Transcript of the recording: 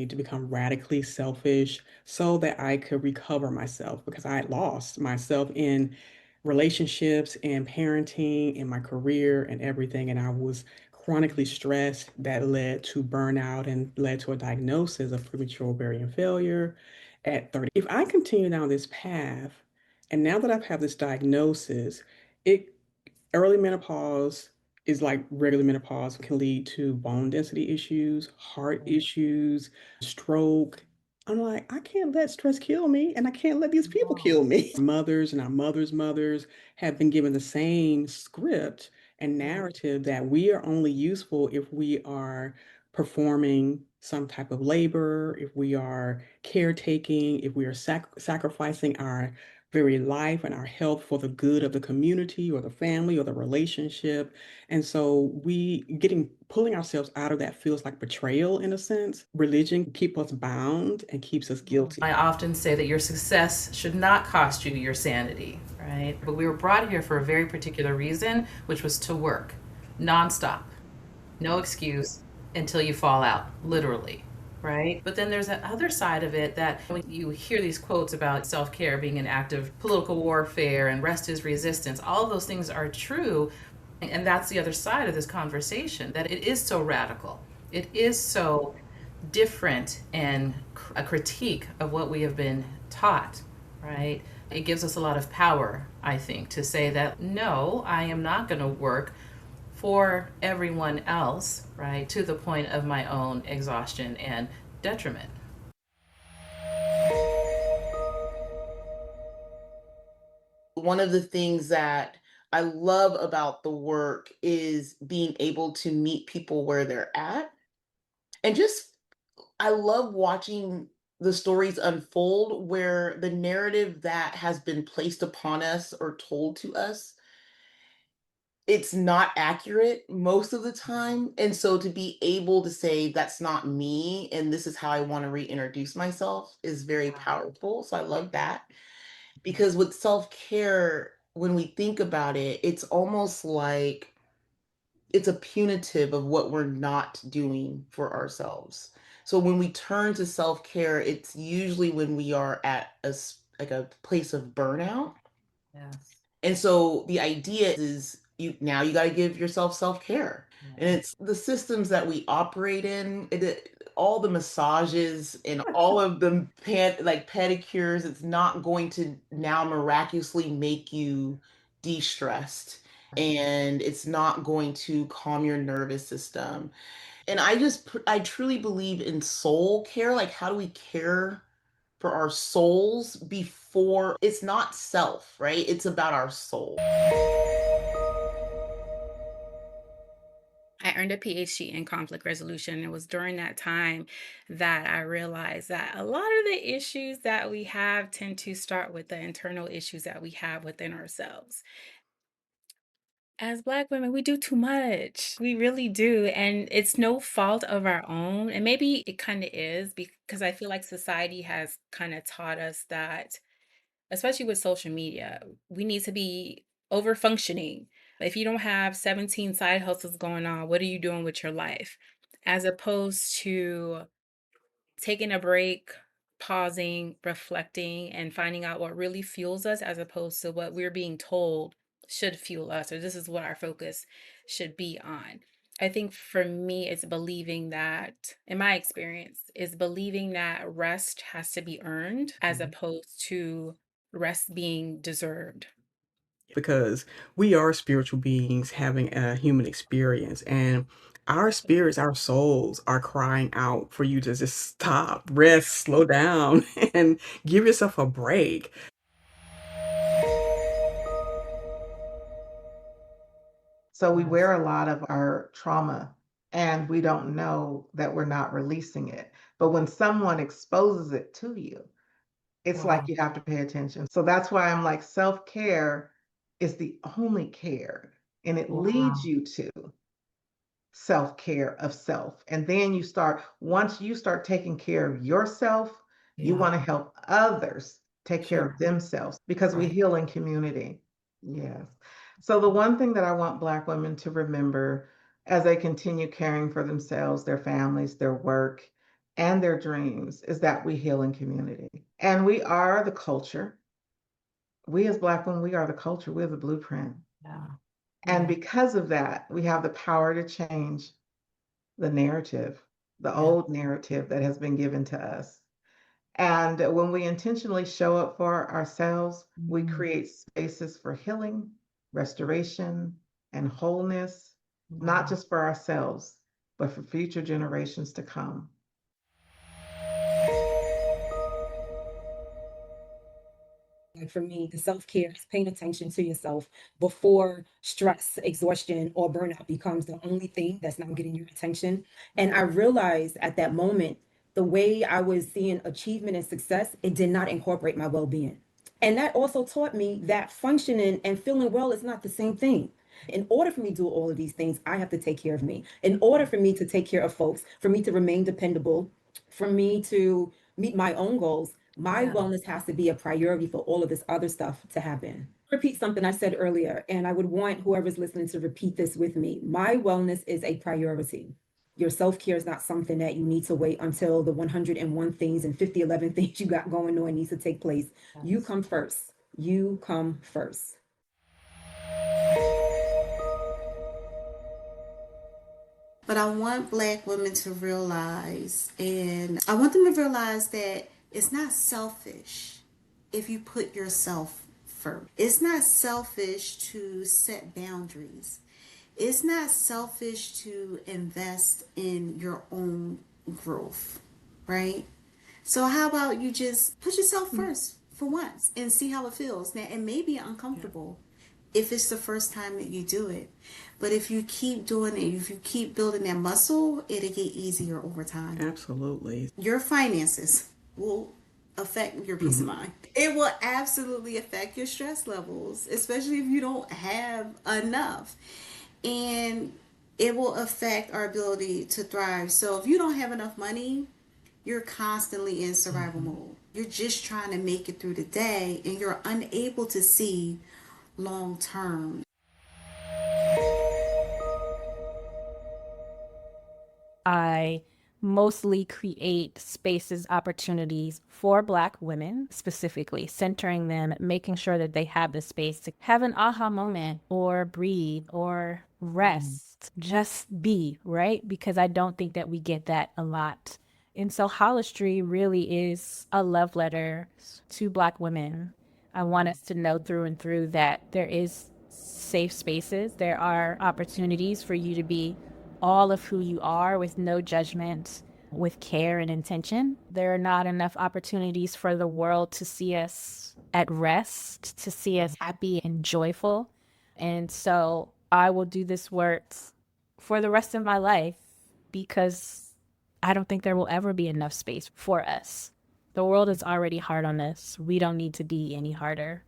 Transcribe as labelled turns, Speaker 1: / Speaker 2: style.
Speaker 1: need to become radically selfish so that I could recover myself because I had lost myself in relationships and parenting and my career and everything. And I was chronically stressed that led to burnout and led to a diagnosis of premature ovarian failure at 30. If I continue down this path, and now that I've had this diagnosis, it early menopause is like regular menopause can lead to bone density issues, heart issues, stroke. I'm like, I can't let stress kill me, and I can't let these people kill me. Mothers and our mothers' have been given the same script and narrative that we are only useful if we are performing some type of labor, if we are caretaking, if we are sacrificing our very life and our health for the good of the community or the family or the relationship. And so we getting pulling ourselves out of that feels like betrayal in a sense. Religion keeps us bound and keeps us guilty.
Speaker 2: I often say that your success should not cost you your sanity, right? But we were brought here for a very particular reason, which was to work nonstop, no excuse until you fall out, literally, right? But then there's that other side of it that when you hear these quotes about self care being an act of political warfare and rest is resistance, all of those things are true. And that's the other side of this conversation that it is so radical. It is so different and a critique of what we have been taught, right? It gives us a lot of power, I think, to say that no, I am not going to work for everyone else, right, to the point of my own exhaustion and detriment.
Speaker 3: One of the things that I love about the work is being able to meet people where they're at. And just, I love watching the stories unfold where the narrative that has been placed upon us or told to us, it's not accurate most of the time. And so to be able to say, that's not me, and this is how I want to reintroduce myself is very powerful. So I love that. Because with self-care, when we think about it, it's almost like it's a punitive of what we're not doing for ourselves. So when we turn to self-care, it's usually when we are at like a place of burnout.
Speaker 2: Yes.
Speaker 3: And so the idea is you got to give yourself self-care. And it's the systems that we operate in, all the massages and all of the like pedicures, it's not going to now miraculously make you de-stressed, and it's not going to calm your nervous system. And I truly believe in soul care. Like, how do we care for our souls before it's not self, right? It's about our soul.
Speaker 4: I earned a PhD in conflict resolution. It was during that time that I realized that a lot of the issues that we have tend to start with the internal issues that we have within ourselves. As Black women, we do too much. We really do. And it's no fault of our own. And maybe it kind of is because I feel like society has kind of taught us that, especially with social media, we need to be over functioning. If you don't have 17 side hustles going on, what are you doing with your life? As opposed to taking a break, pausing, reflecting, and finding out what really fuels us, as opposed to what we're being told should fuel us, or this is what our focus should be on. I think for me, it's believing that, in my experience, is believing that rest has to be earned as opposed to rest being deserved.
Speaker 1: Because we are spiritual beings having a human experience, and our spirits, our souls are crying out for you to just stop, rest, slow down, and give yourself a break.
Speaker 5: So we wear a lot of our trauma and we don't know that we're not releasing it. But when someone exposes it to you, it's like you have to pay attention. So that's why I'm like, self-care is the only care, and it leads you to self-care of self. And then once you start taking care of yourself, you want to help others take care of themselves because we heal in community. Yes. So the one thing that I want Black women to remember as they continue caring for themselves, their families, their work, and their dreams is that we heal in community. And we are the culture. We as Black women, we are the culture. We're the blueprint.
Speaker 2: Yeah.
Speaker 5: And because of that, we have the power to change the narrative, the old narrative that has been given to us. And when we intentionally show up for ourselves, we create spaces for healing, restoration, and wholeness, not just for ourselves, but for future generations to come.
Speaker 6: Like for me, the self-care is paying attention to yourself before stress, exhaustion, or burnout becomes the only thing that's not getting your attention. And I realized at that moment, the way I was seeing achievement and success, it did not incorporate my well-being. And that also taught me that functioning and feeling well is not the same thing. In order for me to do all of these things, I have to take care of me. In order for me to take care of folks, for me to remain dependable, for me to meet my own goals, my wellness has to be a priority for all of this other stuff to happen. Repeat something I said earlier, and I would want whoever's listening to repeat this with me. My wellness is a priority. Your self-care is not something that you need to wait until the 101 things and 5011 things you got going on needs to take place. You come first. You come first.
Speaker 7: But I want Black women to realize, and I want them to realize that it's not selfish if you put yourself first. It's not selfish to set boundaries. It's not selfish to invest in your own growth, right? So how about you just put yourself first for once and see how it feels. Now, it may be uncomfortable if it's the first time that you do it. But if you keep doing it, if you keep building that muscle, it'll get easier over time.
Speaker 1: Absolutely.
Speaker 7: Your finances will affect your peace of mind. It will absolutely affect your stress levels, especially if you don't have enough. And it will affect our ability to thrive. So if you don't have enough money, you're constantly in survival mode. You're just trying to make it through the day and you're unable to see long term.
Speaker 8: I mostly create spaces, opportunities for Black women, specifically centering them, making sure that they have the space to have an aha moment or breathe or rest, just be, right? Because I don't think that we get that a lot. And so Holistry really is a love letter to Black women. I want us to know through and through that there is safe spaces. There are opportunities for you to be all of who you are with no judgment, with care and intention. There are not enough opportunities for the world to see us at rest, to see us happy and joyful. And so I will do this work for the rest of my life because I don't think there will ever be enough space for us. The world is already hard on us. We don't need to be any harder.